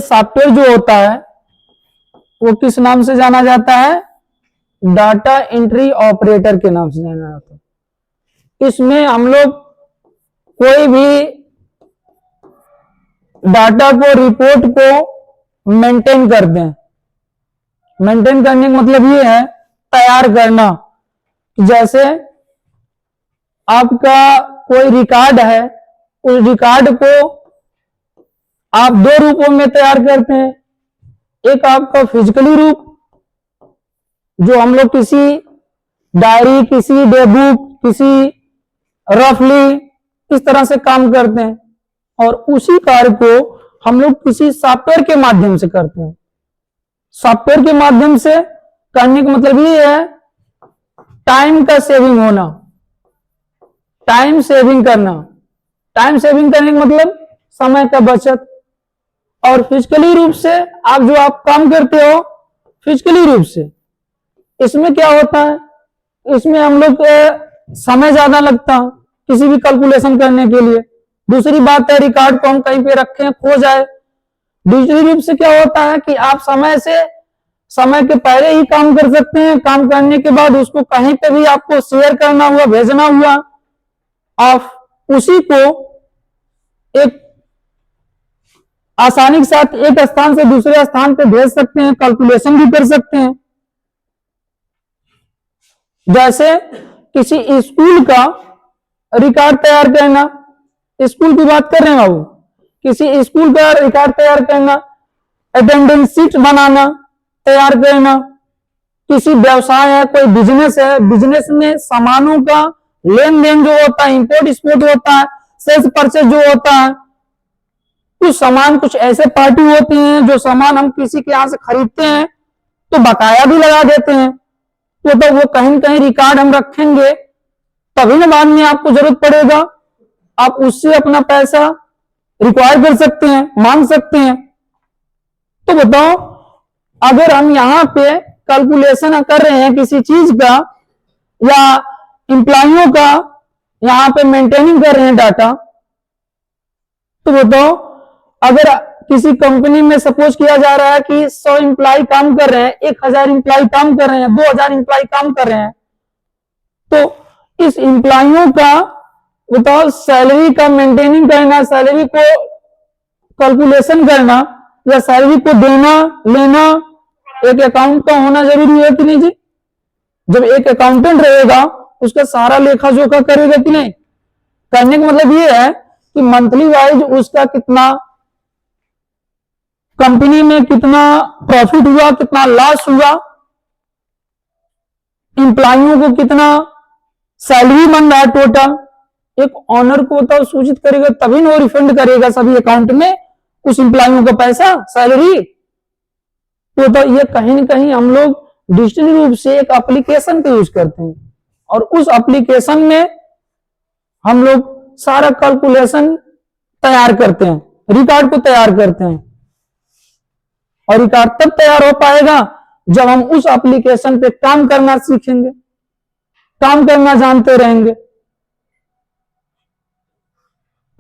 Software जो होता है वो किस नाम से जाना जाता है? डाटा एंट्री ऑपरेटर के नाम से जाना जाता है। इसमें हम लोग कोई भी डाटा को, रिपोर्ट को मेंटेन करते हैं। मेंटेन करने का मतलब ये है तैयार करना। जैसे आपका कोई रिकॉर्ड है, उस रिकॉर्ड को आप दो रूपों में तैयार करते हैं। एक आपका फिजिकली रूप, जो हम लोग किसी डायरी, किसी डे बुक, किसी रफली इस तरह से काम करते हैं, और उसी कार्य को हम लोग किसी सॉफ्टवेयर के माध्यम से करते हैं। सॉफ्टवेयर के माध्यम से करने का मतलब ये है टाइम का सेविंग होना, टाइम सेविंग करना। टाइम सेविंग करने का मतलब समय का बचत। और फिजिकली रूप से आप जो आप काम करते हो फिजिकली रूप से, इसमें क्या होता है, इसमें हम लोग समय ज्यादा लगता है किसी भी कैलकुलेशन करने के लिए। दूसरी बात है रिकॉर्ड को हम कहीं पे रखें, खो जाए। डिजिटली रूप से क्या होता है कि आप समय के पहले ही काम कर सकते हैं। काम करने के बाद उसको कहीं पे भी आपको शेयर करना हुआ, भेजना हुआ, आप उसी को एक आसानी के साथ एक स्थान से दूसरे स्थान पे भेज सकते हैं, कैलकुलेशन भी कर सकते हैं। जैसे किसी स्कूल का रिकॉर्ड तैयार करना, स्कूल की बात कर रहे हैं बाबू, किसी स्कूल का रिकॉर्ड तैयार करना, अटेंडेंस शीट बनाना, तैयार करना। किसी व्यवसाय है, कोई बिजनेस है, बिजनेस में सामानों का लेन देन जो होता है, इंपोर्ट एक्सपोर्ट होता है, सेल्स परचेज जो होता है। कुछ सामान, कुछ ऐसे पार्टी होती हैं जो सामान हम किसी के यहां से खरीदते हैं तो बकाया भी लगा देते हैं, तो वो कहीं न कहीं रिकॉर्ड हम रखेंगे, तभी ना बाद में आपको जरूरत पड़ेगा, आप उससे अपना पैसा रिक्वायर कर सकते हैं, मांग सकते हैं। तो बताओ, अगर हम यहाँ पे कैलकुलेशन कर रहे हैं किसी चीज का या इंप्लॉइयों का, यहाँ पे मेंटेनिंग कर रहे हैं डाटा, तो बताओ अगर किसी कंपनी में सपोज किया जा रहा है कि 100 इंप्लॉय काम कर रहे हैं, 1000 इंप्लॉय काम कर रहे हैं, 2000 इंप्लॉय काम कर रहे हैं, तो इस इंप्लॉइयों का बताओ सैलरी का मेंटेनिंग करना, सैलरी को कैलकुलेशन करना या सैलरी को देना लेना एक अकाउंट का होना जरूरी है कि नहीं जी? जब एक अकाउंटेंट रहेगा उसका सारा लेखा जोखा करेगा कि नहीं? करने का मतलब ये है कि मंथली वाइज उसका कितना कंपनी में कितना प्रॉफिट हुआ, कितना लॉस हुआ, इंप्लॉइयों को कितना सैलरी बन रहा है टोटल, एक ऑनर को तो सूचित करेगा, तभी वो रिफंड करेगा सभी अकाउंट में उस इंप्लॉइयों का पैसा, सैलरी। तो ये कहीं न कहीं हम लोग डिजिटल रूप से एक एप्लीकेशन का यूज करते हैं, और उस एप्लीकेशन में हम लोग सारा कैलकुलेशन तैयार करते हैं, रिकॉर्ड को तैयार करते हैं। और रिकॉर्ड तब तैयार हो पाएगा जब हम उस एप्लीकेशन पे काम करना सीखेंगे, काम करना जानते रहेंगे।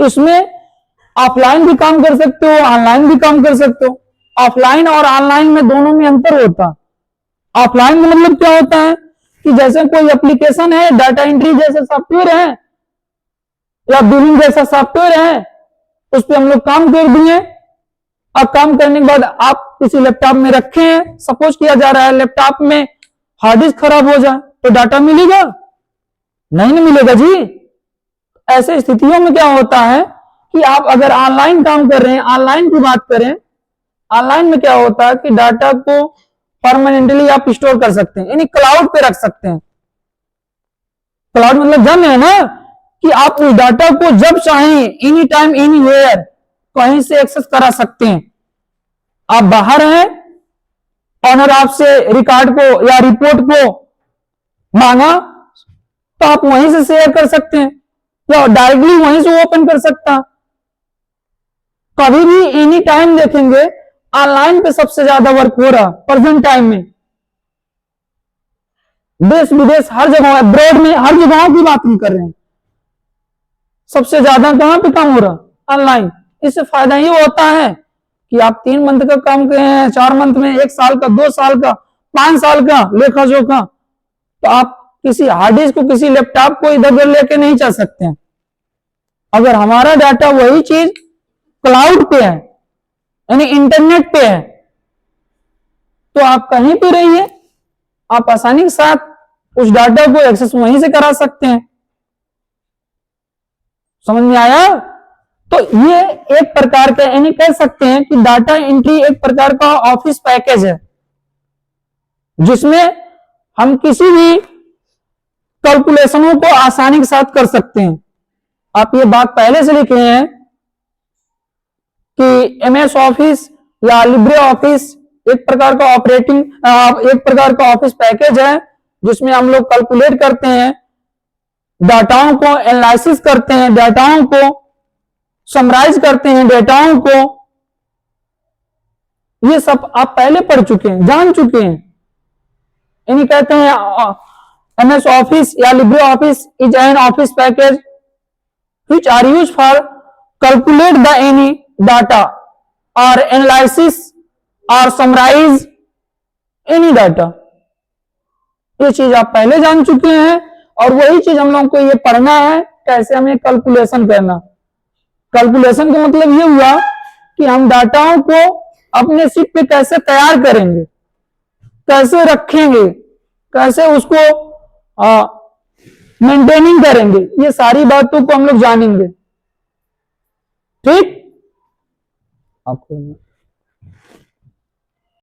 इसमें ऑफलाइन भी काम कर सकते हो, ऑनलाइन भी काम कर सकते हो। ऑफलाइन और ऑनलाइन में दोनों में अंतर होता है। ऑफलाइन का मतलब क्या होता है कि जैसे कोई एप्लीकेशन है, डाटा एंट्री जैसे सॉफ्टवेयर है या बिलिंग जैसा सॉफ्टवेयर है, उस पर हम लोग काम कर दिए। अब काम करने के बाद आप किसी लैपटॉप में रखे हैं, सपोज किया जा रहा है लैपटॉप में हार्ड डिस्क खराब हो जाए तो डाटा मिलेगा? नहीं मिलेगा जी। ऐसे स्थितियों में क्या होता है कि आप अगर ऑनलाइन काम कर रहे हैं, ऑनलाइन की बात करें, ऑनलाइन में क्या होता है कि डाटा को परमानेंटली आप स्टोर कर सकते हैं, यानी क्लाउड पे रख सकते हैं। क्लाउड मतलब जन है ना, कि आप उस डाटा को जब चाहें एनी टाइम एनीवेयर कहीं से एक्सेस करा सकते हैं। आप बाहर हैं, ऑनर आपसे रिकॉर्ड को या रिपोर्ट को मांगा तो आप वहीं से शेयर कर सकते हैं या डायरेक्टली वहीं से ओपन कर सकता। कभी भी एनी टाइम देखेंगे ऑनलाइन पे सबसे ज्यादा वर्क हो रहा प्रेजेंट टाइम में। देश विदेश हर जगह, अब्रॉड में हर जगहों की बात हम कर रहे हैं, सबसे ज्यादा कहां पे काम हो रहा? ऑनलाइन। इससे फायदा ये होता है कि आप 3 मंथ का काम कर रहे हैं, 4 मंथ में, 1 साल का, 2 साल का, 5 साल का लेखा जोखा, तो आप किसी हार्ड डिस्क को, किसी लैपटॉप को इधर उधर लेके नहीं जा सकते हैं। अगर हमारा डाटा वही चीज क्लाउड पे है, यानी इंटरनेट पे है, तो आप कहीं पे रहिए, आप आसानी के साथ उस डाटा को एक्सेस वहीं से करा सकते हैं। समझ में आया? तो ये एक प्रकार का, यानी कह सकते हैं कि डाटा एंट्री एक प्रकार का ऑफिस पैकेज है, जिसमें हम किसी भी कैलकुलेशनों को आसानी के साथ कर सकते हैं। आप ये बात पहले से लिखे हैं कि एमएस ऑफिस या लिब्रे ऑफिस एक प्रकार का एक प्रकार का ऑफिस पैकेज है, जिसमें हम लोग कैलकुलेट करते हैं, डाटाओं को एनालिसिस करते हैं, डाटाओं को समराइज करते हैं, डाटाओं को। ये सब आप पहले पढ़ चुके हैं, जान चुके हैं। यानी कहते हैं एमएस ऑफिस या Libre office is an office package which are used for calculate the any data or analysis or summarize any data। ये चीज आप पहले जान चुके हैं, और वही चीज हम लोगों को ये पढ़ना है, कैसे हमें कैलकुलेशन करना। कैलकुलेशन का मतलब ये हुआ कि हम डाटाओं को अपने शीट पे कैसे तैयार करेंगे, कैसे रखेंगे, कैसे उसको मेंटेनिंग करेंगे, ये सारी बातों को हम लोग जानेंगे। ठीक, आपको